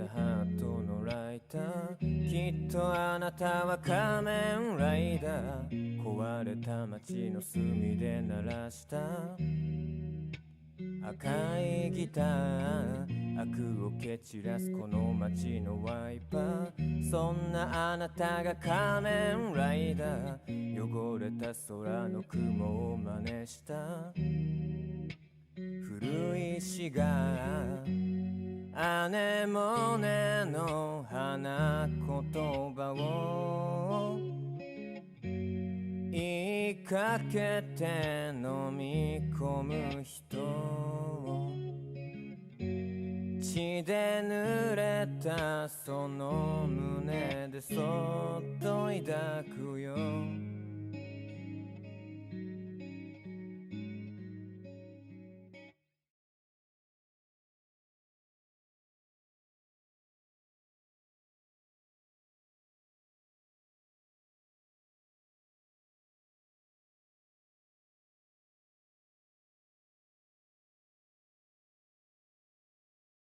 ハートのライター、きっとあなたは仮面ライダー。壊れた街の隅で鳴らした赤いギター、悪を蹴散らすこの街のワイパー。そんなあなたが仮面ライダー、汚れた空の雲を真似した古い詩がアネモネの花言葉を言いかけて飲み込む人を、血で濡れたその胸でそっと抱くよ。